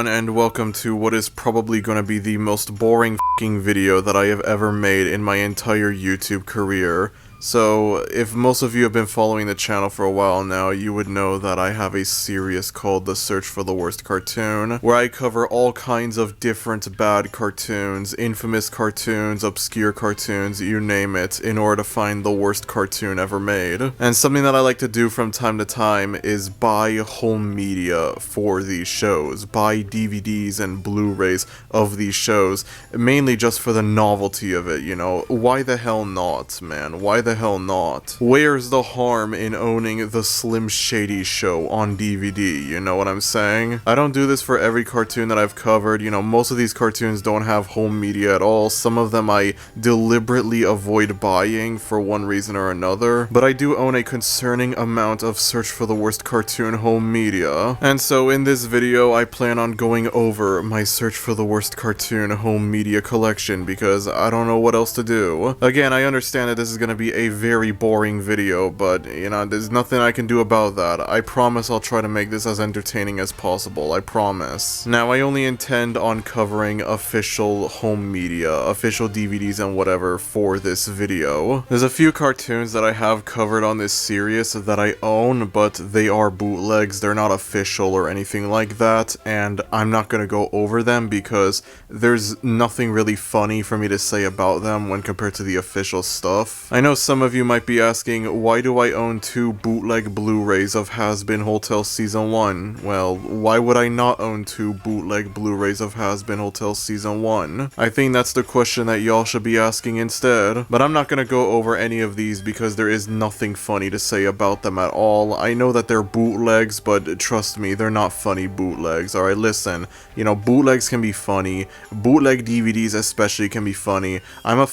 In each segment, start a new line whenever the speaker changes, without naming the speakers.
everyone, and welcome to what is probably going to be the most boring f***ing video that I have ever made in my entire YouTube career. So, if most of you have been following the channel for a while now, you would know that I have a series called The Search for the Worst Cartoon, where I cover all kinds of different bad cartoons, infamous cartoons, obscure cartoons, you name it, in order to find the worst cartoon ever made. And something that I like to do from time to time is buy home media for these shows, buy DVDs and Blu-rays of these shows, mainly just for the novelty of it, you know? Why the hell not, man? Why the hell not? Where's the harm in owning the Slim Shady Show on DVD, you know what I'm saying? I don't do this for every cartoon that I've covered, you know, most of these cartoons don't have home media at all, some of them I deliberately avoid buying for one reason or another, but I do own a concerning amount of Search for the Worst Cartoon home media. And so in this video, I plan on going over my Search for the Worst Cartoon home media collection because I don't know what else to do. Again, I understand that this is gonna be a very boring video, but, you know, there's nothing I can do about that. I promise I'll try to make this as entertaining as possible, I promise. Now, I only intend on covering official home media, official DVDs and whatever for this video. There's a few cartoons that I have covered on this series that I own, but they are bootlegs, they're not official or anything like that, and I'm not gonna go over them because there's nothing really funny for me to say about them when compared to the official stuff. I know some of you might be asking, why do I own 2 bootleg Blu-rays of Has-Been Hotel Season 1? Well, why would I not own 2 bootleg Blu-rays of Has-Been Hotel Season 1? I think that's the question that y'all should be asking instead. But I'm not gonna go over any of these because there is nothing funny to say about them at all. I know that they're bootlegs, but trust me, they're not funny bootlegs, alright? Listen, you know, bootlegs can be funny. Bootleg DVDs especially can be funny. I'm a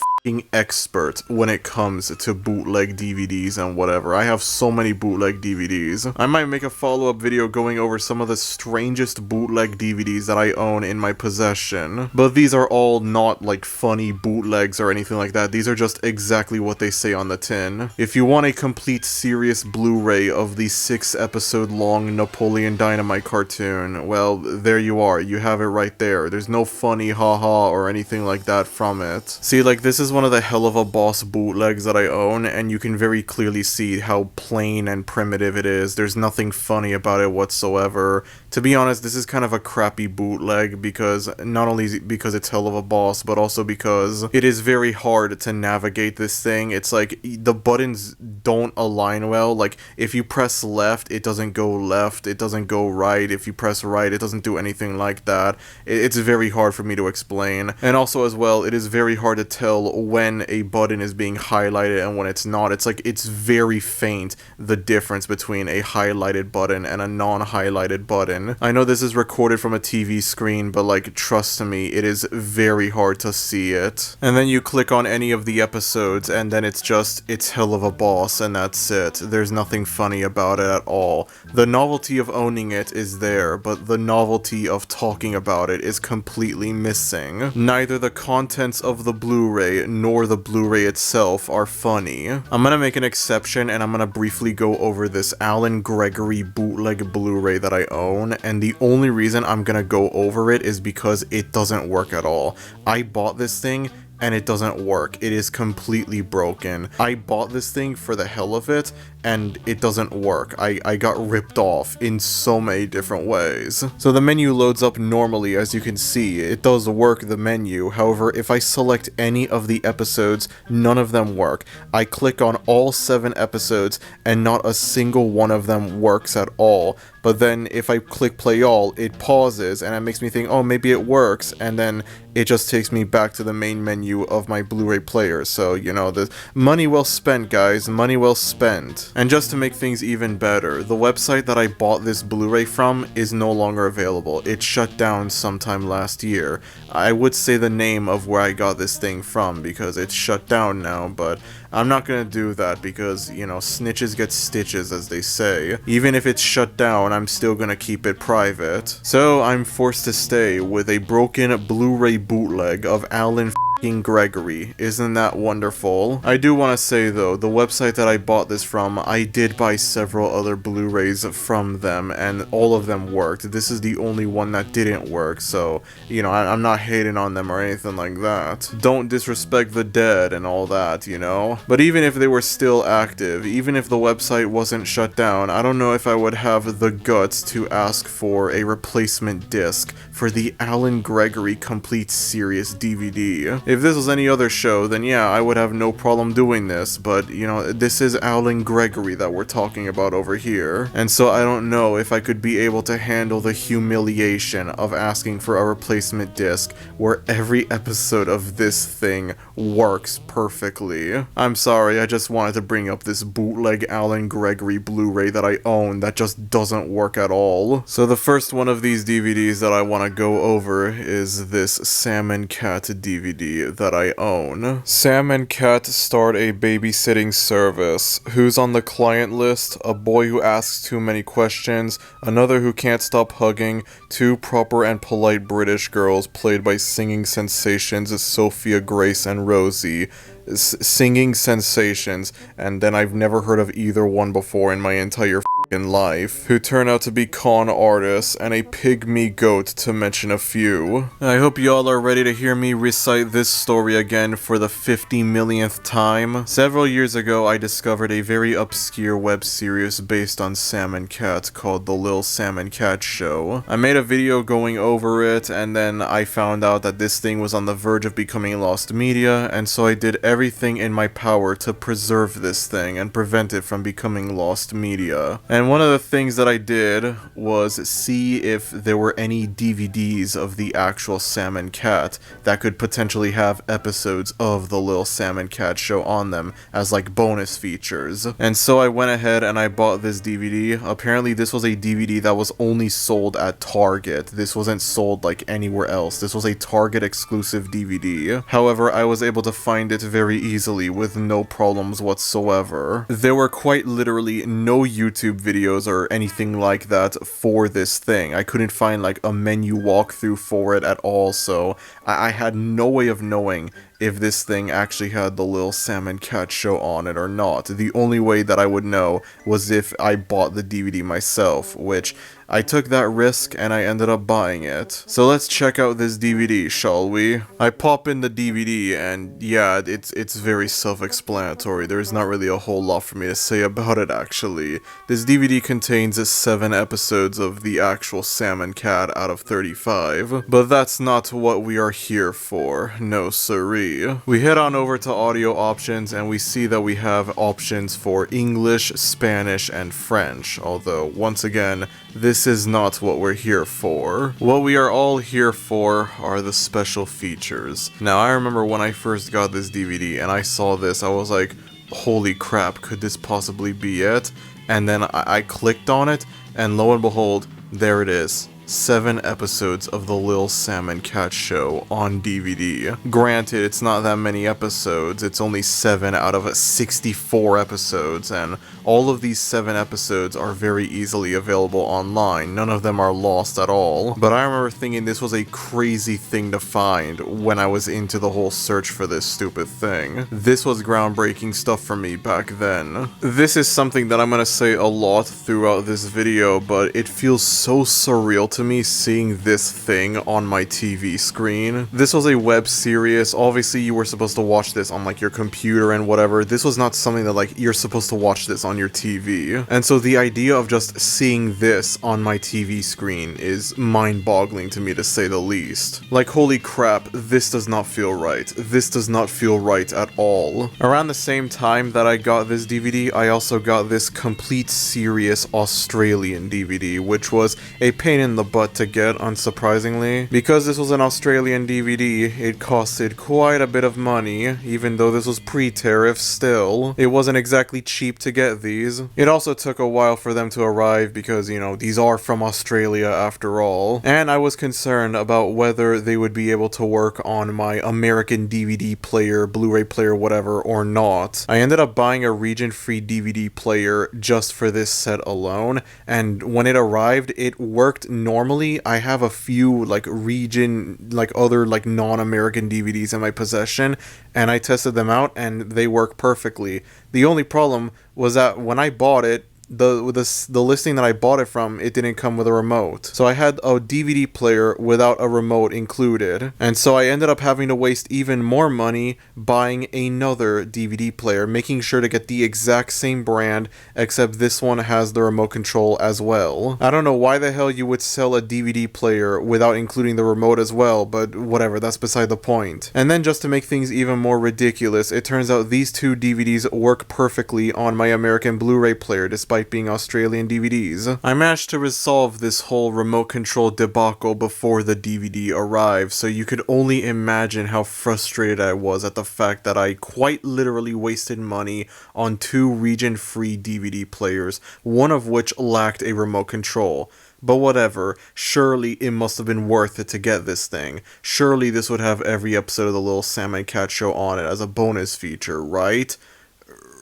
expert when it comes to bootleg DVDs and whatever. I have so many bootleg DVDs. I might make a follow-up video going over some of the strangest bootleg DVDs that I own in my possession. But these are all not like funny bootlegs or anything like that. These are just exactly what they say on the tin. If you want a complete serious Blu-ray of the 6-episode long Napoleon Dynamite cartoon, well, there you are. You have it right there. There's no funny haha or anything like that from it. See, like, this is one of the Hell of a Boss bootlegs that I own, and you can very clearly see how plain and primitive it is. There's nothing funny about it whatsoever. To be honest, this is kind of a crappy bootleg because not only because it's Hell of a Boss, but also because it is very hard to navigate this thing. It's like the buttons don't align well. Like, if you press left, it doesn't go left, it doesn't go right. If you press right, it doesn't do anything like that. It's very hard for me to explain. And also as well, it is very hard to tell when a button is being highlighted and when it's not. It's like, it's very faint, the difference between a highlighted button and a non-highlighted button. I know this is recorded from a TV screen, but like, trust me, it is very hard to see it. And then you click on any of the episodes and then it's Hell of a Boss and that's it. There's nothing funny about it at all. The novelty of owning it is there, but the novelty of talking about it is completely missing. Neither the contents of the Blu-ray nor the Blu-ray itself are funny. I'm gonna make an exception and I'm gonna briefly go over this Alan Gregory bootleg Blu-ray that I own, and the only reason I'm gonna go over it is because it doesn't work at all. I bought this thing and it doesn't work. It is completely broken. I bought this thing for the hell of it, and it doesn't work. I got ripped off in so many different ways. So the menu loads up normally, as you can see. It does work, the menu. However, if I select any of the episodes, none of them work. I click on all 7 episodes, and not a single one of them works at all. But then if I click play all, it pauses, and it makes me think, oh, maybe it works, and then it just takes me back to the main menu of my Blu-ray player. So, you know, the money well spent, guys, money well spent. And just to make things even better, the website that I bought this Blu-ray from is no longer available. It shut down sometime last year. I would say the name of where I got this thing from because it's shut down now, but I'm not gonna do that because, you know, snitches get stitches, as they say. Even if it's shut down, I'm still gonna keep it private. So I'm forced to stay with a broken Blu-ray bootleg of Alan f***ing Gregory. Isn't that wonderful? I do want to say though, the website that I bought this from, I did buy several other Blu-rays from them, and all of them worked. This is the only one that didn't work, so, you know, I'm not hating on them or anything like that. Don't disrespect the dead and all that, you know? But even if they were still active, even if the website wasn't shut down, I don't know if I would have the guts to ask for a replacement disc for the Alan Gregory Complete Series DVD. If this was any other show, then yeah, I would have no problem doing this, but, you know, this is Alan Gregory that we're talking about over here, and so I don't know if I could be able to handle the humiliation of asking for a replacement disc where every episode of this thing works perfectly. I'm sorry, I just wanted to bring up this bootleg Alan Gregory Blu-ray that I own that just doesn't work at all. So the first one of these DVDs that I want to go over is this Sam and Cat DVD that I own. Sam and Cat start a babysitting service. Who's on the client list? A boy who asks too many questions, another who can't stop hugging, two proper and polite British girls played by singing sensations Sophia Grace and Rosie. Singing sensations, and then I've never heard of either one before in my entire in life, who turn out to be con artists, and a pygmy goat, to mention a few. I hope y'all are ready to hear me recite this story again for the 50 millionth time. Several years ago, I discovered a very obscure web series based on Sam and Cat called The Lil Sam and Cat Show. I made a video going over it, and then I found out that this thing was on the verge of becoming lost media, and so I did everything in my power to preserve this thing and prevent it from becoming lost media. And one of the things that I did was see if there were any DVDs of the actual Sam and Cat that could potentially have episodes of the Lil Sam and Cat Show on them as like bonus features. And so I went ahead and I bought this DVD. Apparently this was a DVD that was only sold at Target. This wasn't sold like anywhere else. This was a Target exclusive DVD. However, I was able to find it very easily with no problems whatsoever. There were quite literally no YouTube videos or anything like that for this thing. I couldn't find like a menu walkthrough for it at all, so I had no way of knowing if this thing actually had the Lil Sam and Cat Show on it or not. The only way that I would know was if I bought the DVD myself, which I took that risk and I ended up buying it. So let's check out this DVD, shall we? I pop in the DVD and yeah, it's very self-explanatory. There's not really a whole lot for me to say about it actually. This DVD contains 7 episodes of the actual Sam and Cat out of 35, but that's not what we are here for, no siree. We head on over to audio options and we see that we have options for English, Spanish, and French, although once again, this is not what we're here for. What we are all here for are the special features. Now I remember when I first got this DVD and I saw this, I was like, holy crap, could this possibly be it? And then I clicked on it and lo and behold, there it is. 7 episodes of the Lil Sam and Cat Show on DVD. Granted, it's not that many episodes, it's only 7 out of 64 episodes, and all of these 7 episodes are very easily available online. None of them are lost at all. But I remember thinking this was a crazy thing to find when I was into the whole search for this stupid thing. This was groundbreaking stuff for me back then. This is something that I'm gonna say a lot throughout this video, but it feels so surreal to me seeing this thing on my TV screen. This was a web series. Obviously you were supposed to watch this on like your computer and whatever. This was not something that like you're supposed to watch this on your TV. And so the idea of just seeing this on my TV screen is mind-boggling to me, to say the least. Like, holy crap, this does not feel right. This does not feel right at all. Around the same time that I got this DVD, I also got this Complete Series Australian DVD, which was a pain in the butt to get, unsurprisingly. Because this was an Australian DVD, it costed quite a bit of money, even though this was pre-tariff still. It wasn't exactly cheap to get these. It also took a while for them to arrive because, you know, these are from Australia after all. And I was concerned about whether they would be able to work on my American DVD player, Blu-ray player, whatever, or not. I ended up buying a region-free DVD player just for this set alone, and when it arrived, it worked normally normally I have a few like region, like other like non-American DVDs in my possession, and I tested them out and they work perfectly. The only problem was that when I bought it, the listing that I bought it from, it didn't come with a remote. So I had a DVD player without a remote included. And so I ended up having to waste even more money buying another DVD player, making sure to get the exact same brand, except this one has the remote control as well. I don't know why the hell you would sell a DVD player without including the remote as well, but whatever, that's beside the point. And then just to make things even more ridiculous, it turns out these two DVDs work perfectly on my American Blu-ray player despite being Australian DVDs. I managed to resolve this whole remote control debacle before the DVD arrived, so you could only imagine how frustrated I was at the fact that I quite literally wasted money on two region-free DVD players, one of which lacked a remote control. But whatever, surely it must have been worth it to get this thing. Surely this would have every episode of the Little Sam and Cat Show on it as a bonus feature, right?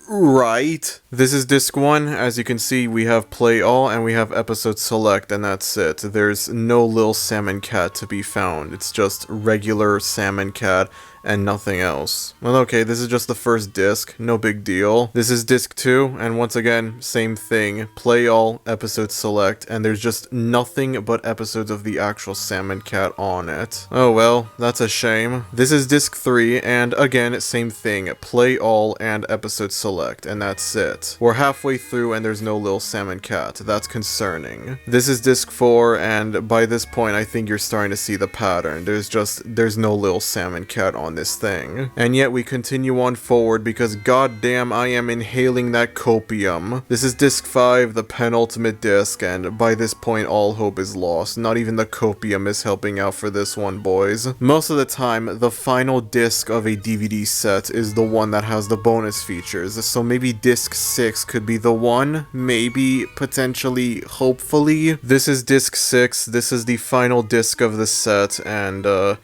Right. This is disc 1. As you can see, we have play all and we have episode select, and that's it. There's no Lil Sam and Cat to be found. It's just regular Sam and Cat and nothing else. Well, okay, this is just the first disc, no big deal. This is disc 2, and once again, same thing. Play all, episode select, and there's just nothing but episodes of the actual Sam and Cat on it. Oh well, that's a shame. This is disc 3, and again, same thing. Play all and episode select, and that's it. We're halfway through and there's no Lil Sam and Cat. That's concerning. This is disc 4, and by this point, I think you're starting to see the pattern. There's no Lil Sam and Cat on this thing. And yet we continue on forward because goddamn I am inhaling that copium. This is disc 5, the penultimate disc, and by this point all hope is lost. Not even the copium is helping out for this one, boys. Most of the time, the final disc of a DVD set is the one that has the bonus features, so maybe disc 6 could be the one, maybe, potentially, hopefully. This is disc 6, this is the final disc of the set, and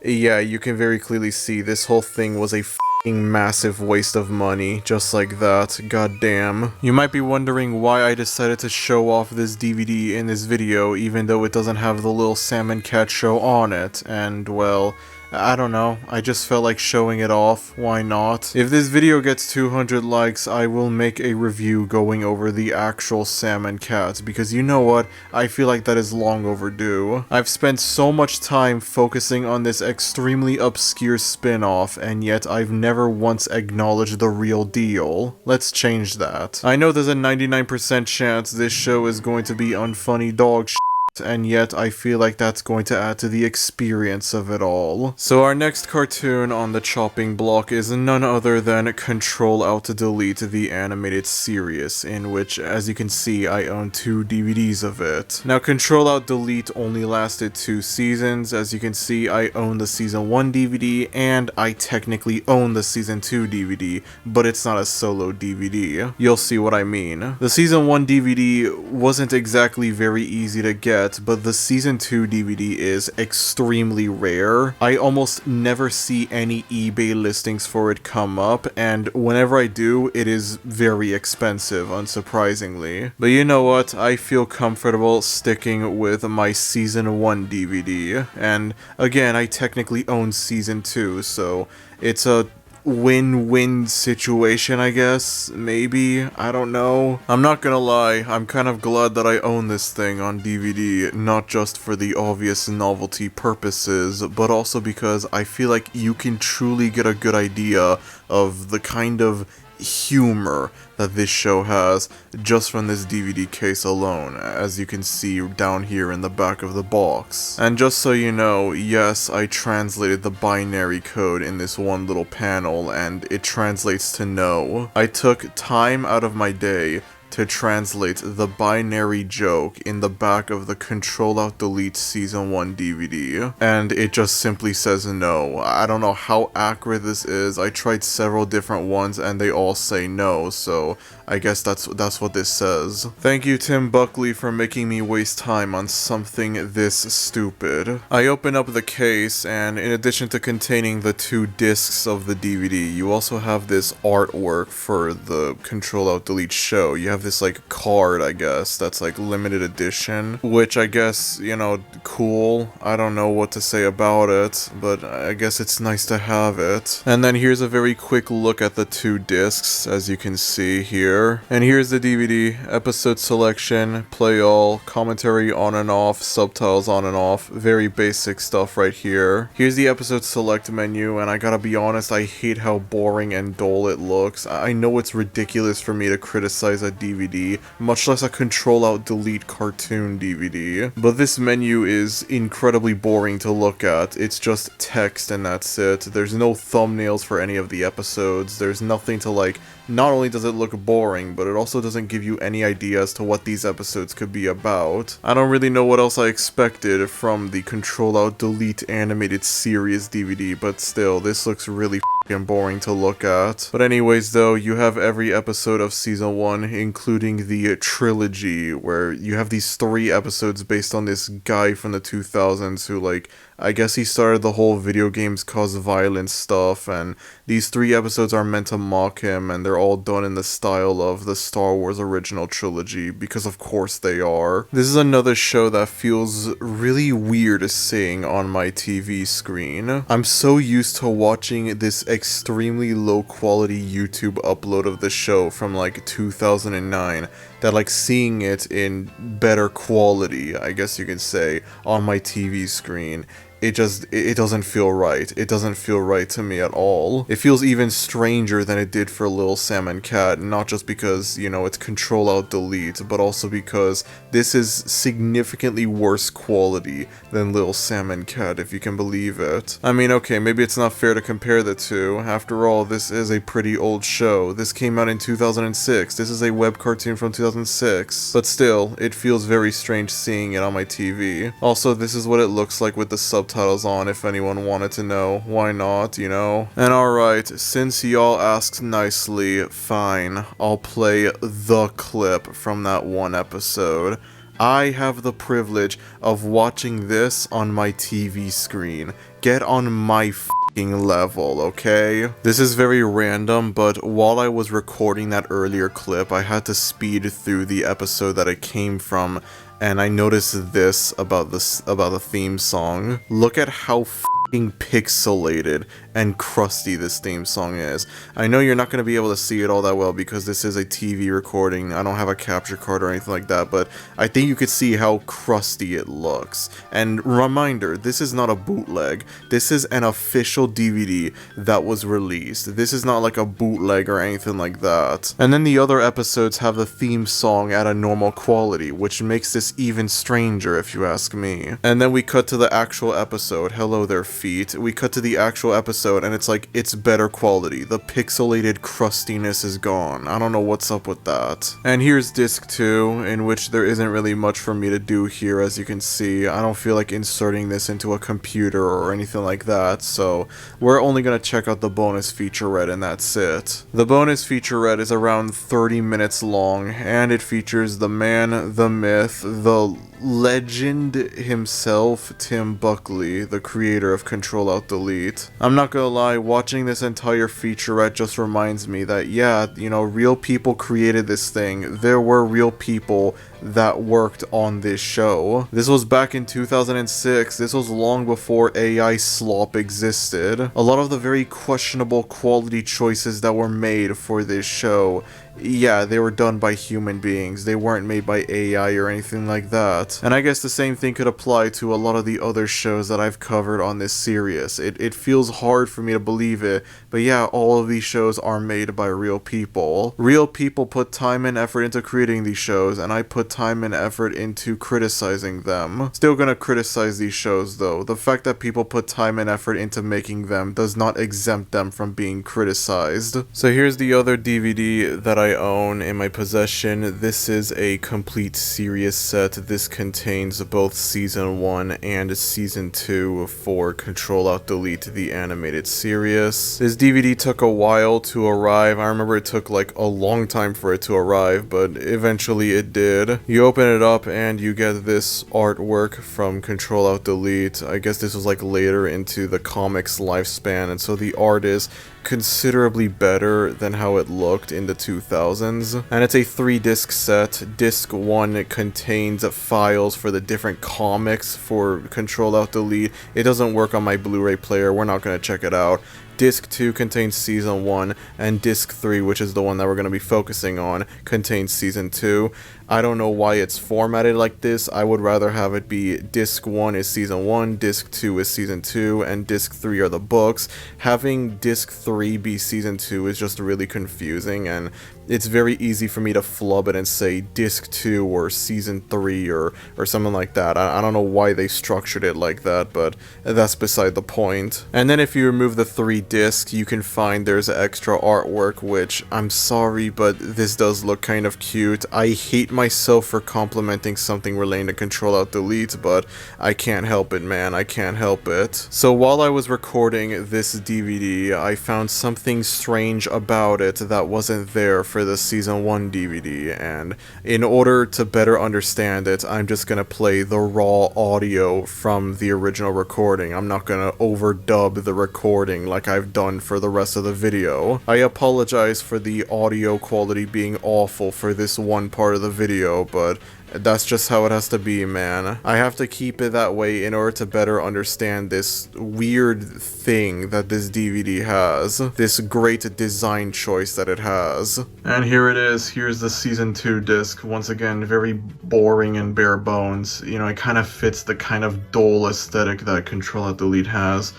yeah, you can very clearly see this whole thing was a f***ing massive waste of money, just like that. Goddamn. You might be wondering why I decided to show off this DVD in this video, even though it doesn't have the Little Sam and Cat Show on it, and well, I don't know, I just felt like showing it off, why not? If this video gets 200 likes, I will make a review going over the actual Sam and Cat, because you know what, I feel like that is long overdue. I've spent so much time focusing on this extremely obscure spin-off, and yet I've never once acknowledged the real deal. Let's change that. I know there's a 99% chance this show is going to be unfunny dog shit, and yet I feel like that's going to add to the experience of it all. So our next cartoon on the chopping block is none other than Control Alt Delete, the animated series, in which, as you can see, I own 2 DVDs of it. Now, Control Alt Delete only lasted 2 seasons. As you can see, I own the season 1 DVD, and I technically own the season 2 DVD, but it's not a solo DVD. You'll see what I mean. The season 1 DVD wasn't exactly very easy to get, but the season 2 DVD is extremely rare. I almost never see any eBay listings for it come up, and whenever I do, it is very expensive, unsurprisingly. But you know what? I feel comfortable sticking with my season 1 DVD, and again, I technically own season 2, so it's a win-win situation, I guess, maybe, I don't know. I'm not gonna lie, I'm kind of glad that I own this thing on DVD, not just for the obvious novelty purposes, but also because I feel like you can truly get a good idea of the kind of humor that this show has just from this DVD case alone, as you can see down here in the back of the box. And just so you know, yes, I translated the binary code in this one little panel, and it translates to no. I took time out of my day to translate the binary joke in the back of the Control Alt Delete Season 1 DVD, and it just simply says no. I don't know how accurate this is. I tried several different ones and they all say no, so I guess that's what this says. Thank you, Tim Buckley, for making me waste time on something this stupid. I open up the case, and in addition to containing the 2 discs of the DVD, you also have this artwork for the Control-Alt-Delete show. You have this, like, card, I guess, that's, like, limited edition, which I guess, you know, cool. I don't know what to say about it, but I guess it's nice to have it. And then here's a very quick look at the 2 discs, as you can see here. And here's the DVD, episode selection, play all, commentary on and off, subtitles on and off, very basic stuff right here. Here's the episode select menu, and I gotta be honest, I hate how boring and dull it looks. I know it's ridiculous for me to criticize a DVD, much less a Control-Alt-Delete cartoon DVD, but this menu is incredibly boring to look at. It's just text and that's it. There's no thumbnails for any of the episodes. There's nothing to like. Not only does it look boring, but it also doesn't give you any idea as to what these episodes could be about. I don't really know what else I expected from the Control-Alt-Delete animated series DVD, but still, this looks really f***ing boring to look at. But anyways though, you have every episode of Season 1, including the trilogy, where you have these 3 episodes based on this guy from the 2000s who, like, I guess he started the whole video games cause violence stuff, and these 3 episodes are meant to mock him, and they're all done in the style of the Star Wars original trilogy, because of course they are. This is another show that feels really weird seeing on my TV screen. I'm so used to watching this extremely low quality YouTube upload of the show from like 2009 that like seeing it in better quality, I guess you could say, on my TV screen, it doesn't feel right. It doesn't feel right to me at all. It feels even stranger than it did for Lil Sam and Cat, not just because, you know, it's Control-Alt-Delete, but also because this is significantly worse quality than Lil Sam and Cat, if you can believe it. I mean, okay, maybe it's not fair to compare the two. After all, this is a pretty old show. This came out in 2006. This is a web cartoon from 2006. But still, it feels very strange seeing it on my TV. Also, this is what it looks like with the subtitles on, if anyone wanted to know. Why not, you know? And alright, since y'all asked nicely, fine, I'll play the clip from that one episode. I have the privilege of watching this on my TV screen. Get on my f***ing level, okay? This is very random, but while I was recording that earlier clip, I had to speed through the episode that it came from, and I noticed this about the theme song. Look at how f***ing pixelated and crusty this theme song is. I know you're not going to be able to see it all that well because this is a TV recording. I don't have a capture card or anything like that, but I think you could see how crusty it looks. And reminder, this is not a bootleg. This is an official DVD that was released. This is not like a bootleg or anything like that. And then the other episodes have the theme song at a normal quality, which makes this even stranger if you ask me. And then we cut to the actual episode. Hello there, feet. We cut to the actual episode and it's like, it's better quality. The pixelated crustiness is gone. I don't know what's up with that. And here's disc 2, in which there isn't really much for me to do here, as you can see. I don't feel like inserting this into a computer or anything like that, so we're only gonna check out the bonus featurette and that's it. The bonus featurette is around 30 minutes long, and it features the man, the myth, the legend himself, Tim Buckley, the creator of Control-Alt-Delete. I'm not gonna lie, watching this entire featurette just reminds me that, yeah, you know, real people created this thing. There were real people that worked on this show. This was back in 2006. This was long before AI slop existed. A lot of the very questionable quality choices that were made for this show, yeah, they were done by human beings. They weren't made by AI or anything like that. And I guess the same thing could apply to a lot of the other shows that I've covered on this series. It feels hard for me to believe it, but yeah, all of these shows are made by real people. Real people put time and effort into creating these shows, and I put time and effort into criticizing them. Still gonna criticize these shows though. The fact that people put time and effort into making them does not exempt them from being criticized. So here's the other DVD that I own in my possession. This is a complete series set. This contains both Season 1 and Season 2 for Control-Alt-Delete, the animated series. This DVD took a while to arrive. I remember it took like a long time for it to arrive, but eventually it did. You open it up and you get this artwork from Control-Alt-Delete. I guess this was like later into the comic's lifespan, and so the art is considerably better than how it looked in the 2000s. And it's a 3-disc set. Disc 1 contains files for the different comics for Control-Alt-Delete. It doesn't work on my Blu-ray player. We're not going to check it out. Disc 2 contains Season 1, and Disc 3, which is the one that we're going to be focusing on, contains Season 2. I don't know why it's formatted like this. I would rather have it be Disc 1 is Season 1, Disc 2 is Season 2, and Disc 3 are the books. Having Disc 3 be Season 2 is just really confusing, and it's very easy for me to flub it and say Disc 2 or Season 3 or something like that. I don't know why they structured it like that, but that's beside the point. And then if you remove the 3 discs, you can find there's extra artwork, which, I'm sorry, but this does look kind of cute. I hate myself for complimenting something relating to Control-Alt-Delete, but I can't help it, man. I can't help it. So while I was recording this DVD, I found something strange about it that wasn't there for the Season 1 DVD, and in order to better understand it, I'm just gonna play the raw audio from the original recording. I'm not gonna overdub the recording like I've done for the rest of the video. I apologize for the audio quality being awful for this one part of the video, but that's just how it has to be, man. I have to keep it that way in order to better understand this weird thing that this DVD has. This great design choice that it has. And here it is. Here's the Season 2 disc. Once again, very boring and bare bones. You know, it kind of fits the kind of dull aesthetic that Control-Alt-Delete has.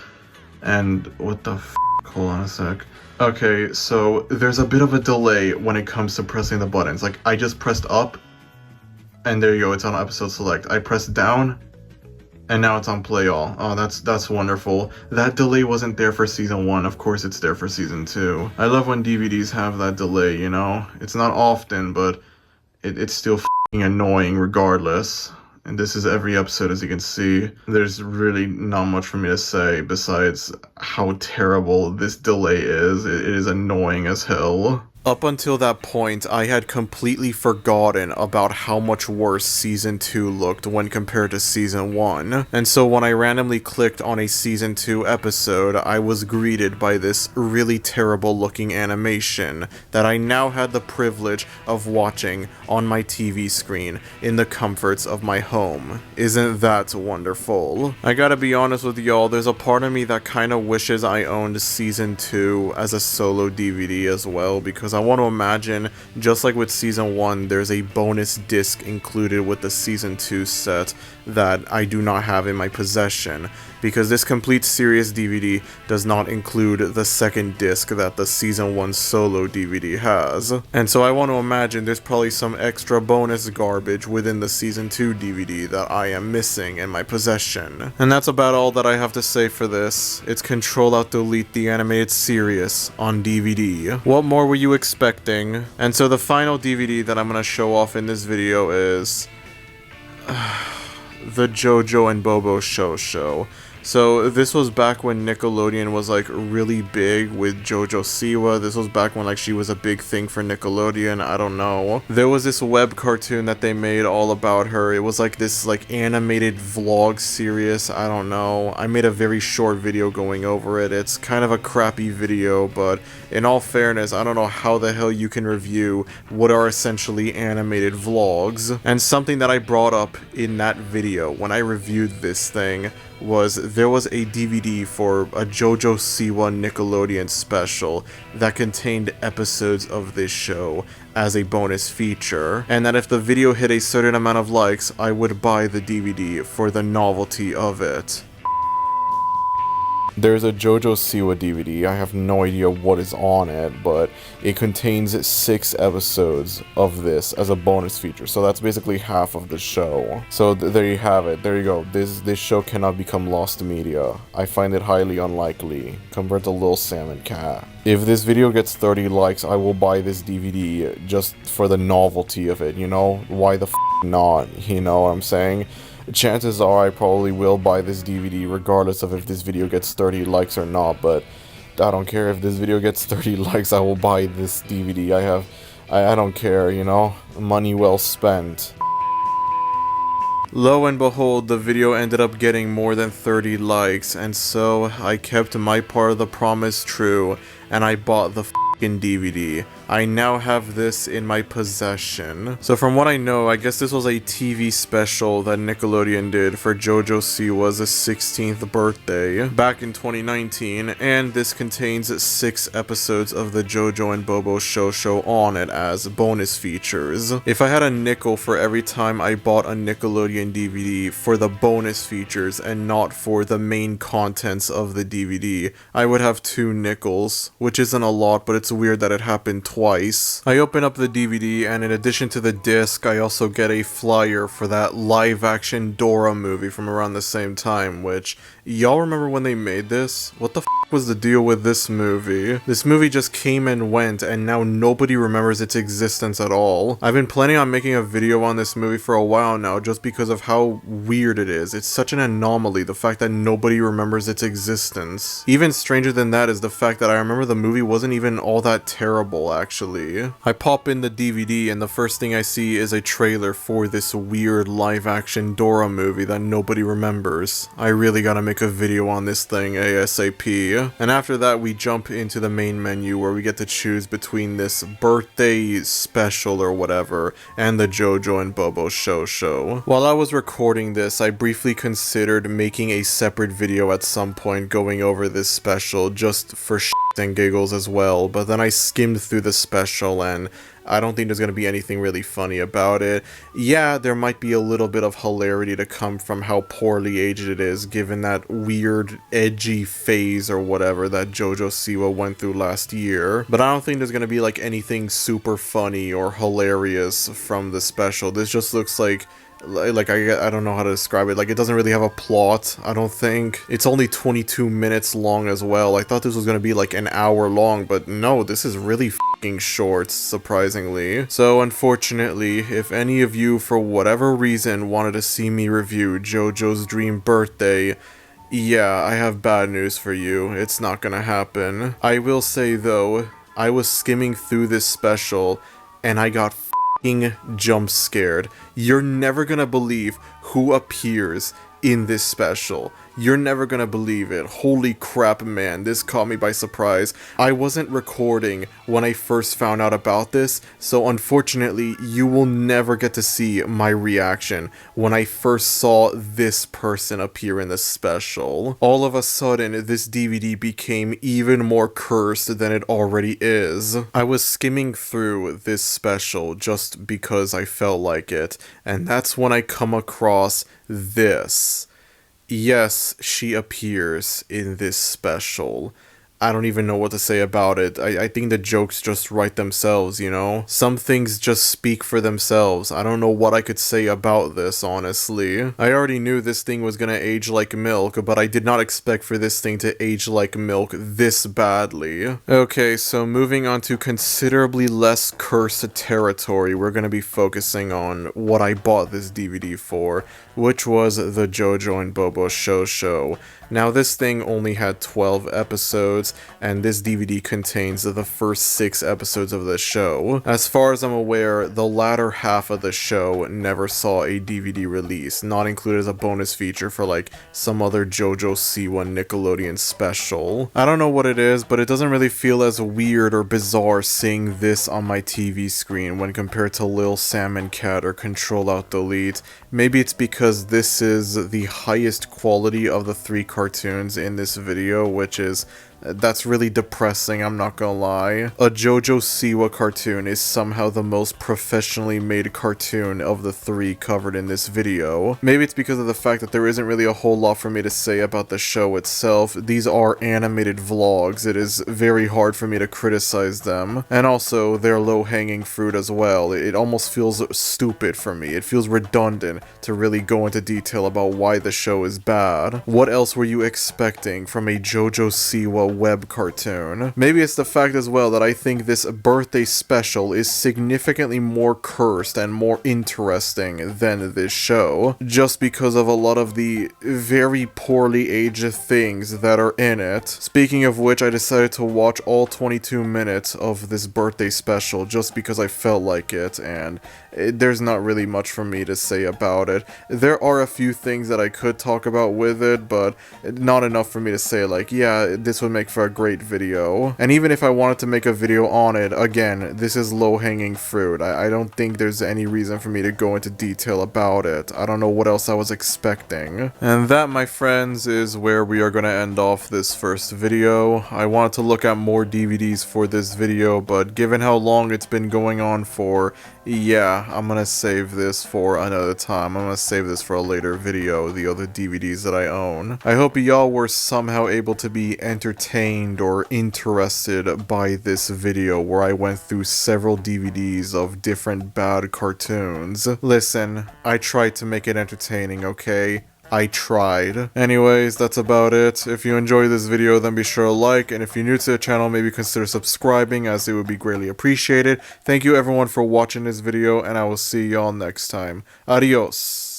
And what the f***? Hold on a sec. Okay, so there's a bit of a delay when it comes to pressing the buttons. Like, I just pressed up, and there you go, it's on episode select. I pressed down, and now it's on play all. Oh, that's wonderful. That delay wasn't there for Season 1. Of course it's there for Season 2. I love when DVDs have that delay, you know? It's not often, but it's still f***ing annoying regardless. And this is every episode, as you can see. There's really not much for me to say besides how terrible this delay is. It is annoying as hell. Up until that point, I had completely forgotten about how much worse Season 2 looked when compared to Season 1. And so when I randomly clicked on a Season 2 episode, I was greeted by this really terrible looking animation that I now had the privilege of watching on my TV screen in the comforts of my home. Isn't that wonderful? I gotta be honest with y'all, there's a part of me that kinda wishes I owned Season 2 as a solo DVD as well, because I want to imagine, just like with Season 1, there's a bonus disc included with the Season 2 set that I do not have in my possession, because this complete series DVD does not include the second disc that the Season 1 solo DVD has. And so I want to imagine there's probably some extra bonus garbage within the Season 2 DVD that I am missing in my possession. And that's about all that I have to say for this. It's Control-Alt-Delete the animated series on DVD. What more were you expecting? And so the final DVD that I'm going to show off in this video is the JoJo and Bobo show. So this was back when Nickelodeon was like really big with JoJo Siwa. This was back when like she was a big thing for Nickelodeon. I don't know. There was this web cartoon that they made all about her. It was like this like animated vlog series. I don't know. I made a very short video going over it. It's kind of a crappy video, but in all fairness, I don't know how the hell you can review what are essentially animated vlogs. And something that I brought up in that video when I reviewed this thing was there was a DVD for a JoJo Siwa Nickelodeon special that contained episodes of this show as a bonus feature, and that if the video hit a certain amount of likes, I would buy the DVD for the novelty of it. There's a JoJo Siwa DVD. I have no idea what is on it, but it contains 6 episodes of this as a bonus feature. So that's basically half of the show. So there you have it. There you go. This show cannot become lost media. I find it highly unlikely compared to Lil Sam and Cat. If this video gets 30 likes, I will buy this DVD just for the novelty of it, you know? Why the f not? You know what I'm saying? Chances are I probably will buy this DVD regardless of if this video gets 30 likes or not, but I don't care if this video gets 30 likes, I will buy this DVD. I don't care, you know? Money well spent. Lo and behold, the video ended up getting more than 30 likes, and so I kept my part of the promise true, and I bought the f***ing DVD. I now have this in my possession. So from what I know, I guess this was a TV special that Nickelodeon did for JoJo Siwa's 16th birthday back in 2019, and this contains 6 episodes of the JoJo and Bobo show on it as bonus features. If I had a nickel for every time I bought a Nickelodeon DVD for the bonus features and not for the main contents of the DVD, I would have 2 nickels, which isn't a lot, but it's weird that it happened twice. I open up the DVD, and in addition to the disc, I also get a flyer for that live-action Dora movie from around the same time, which, y'all remember when they made this? What the f*** was the deal with this movie? This movie just came and went, and now nobody remembers its existence at all. I've been planning on making a video on this movie for a while now, just because of how weird it is. It's such an anomaly, the fact that nobody remembers its existence. Even stranger than that is the fact that I remember the movie wasn't even all that terrible, actually. I pop in the DVD and the first thing I see is a trailer for this weird live-action Dora movie that nobody remembers. I really gotta make a video on this thing ASAP. And after that we jump into the main menu where we get to choose between this birthday special or whatever and the JoJo and Bobo show. While I was recording this, I briefly considered making a separate video at some point going over this special just for and giggles as well, but then I skimmed through the special and I don't think there's going to be anything really funny about it. Yeah, there might be a little bit of hilarity to come from how poorly aged it is, given that weird, edgy phase or whatever that JoJo Siwa went through last year. But I don't think there's going to be like anything super funny or hilarious from the special. This just looks like I don't know how to describe it. Like, it doesn't really have a plot, I don't think. It's only 22 minutes long as well. I thought this was gonna be like an hour long, but no, this is really f***ing short, surprisingly. So, unfortunately, if any of you, for whatever reason, wanted to see me review JoJo's Dream Birthday, yeah, I have bad news for you. It's not gonna happen. I will say, though, I was skimming through this special, and I got jump scared. You're never gonna believe who appears in this special. You're never gonna believe it. Holy crap, man, this caught me by surprise. I wasn't recording when I first found out about this, so unfortunately, you will never get to see my reaction when I first saw this person appear in the special. All of a sudden, this DVD became even more cursed than it already is. I was skimming through this special just because I felt like it, and that's when I come across this. Yes, she appears in this special. I don't even know what to say about it. I think the jokes just write themselves, you know? Some things just speak for themselves. I don't know what I could say about this, honestly. I already knew this thing was gonna age like milk, but I did not expect for this thing to age like milk this badly. Okay, so moving on to considerably less cursed territory, we're gonna be focusing on what I bought this DVD for, which was the JoJo and Bobo show. Now, this thing only had 12 episodes, and this DVD contains the first 6 episodes of the show. As far as I'm aware, the latter half of the show never saw a DVD release, not included as a bonus feature for like some other JoJo Siwa Nickelodeon special. I don't know what it is, but it doesn't really feel as weird or bizarre seeing this on my TV screen when compared to Lil Sam and Cat or Control Alt Delete. Maybe it's because this is the highest quality of the 3 cartoons in this video, which is That's really depressing, I'm not gonna lie. A JoJo Siwa cartoon is somehow the most professionally made cartoon of the three covered in this video. Maybe it's because of the fact that there isn't really a whole lot for me to say about the show itself. These are animated vlogs, it is very hard for me to criticize them. And also, they're low-hanging fruit as well. It almost feels stupid for me. It feels redundant to really go into detail about why the show is bad. What else were you expecting from a JoJo Siwa web cartoon? Maybe it's the fact as well that I think this birthday special is significantly more cursed and more interesting than this show, just because of a lot of the very poorly aged things that are in it. Speaking of which, I decided to watch all 22 minutes of this birthday special just because I felt like it, and there's not really much for me to say about it. There are a few things that I could talk about with it, but not enough for me to say like, yeah, this would make for a great video. And even if I wanted to make a video on it, again, this is low-hanging fruit. I don't think there's any reason for me to go into detail about it. I don't know what else I was expecting. And that, my friends, is where we are going to end off this first video. I wanted to look at more DVDs for this video, but given how long it's been going on for, yeah, I'm gonna save this for another time. I'm gonna save this for a later video, the other DVDs that I own. I hope y'all were somehow able to be entertained or interested by this video where I went through several DVDs of different bad cartoons. Listen, I tried to make it entertaining, okay? I tried. Anyways, that's about it. If you enjoyed this video, then be sure to like, and if you're new to the channel, maybe consider subscribing, as it would be greatly appreciated. Thank you everyone for watching this video, and I will see y'all next time. Adios.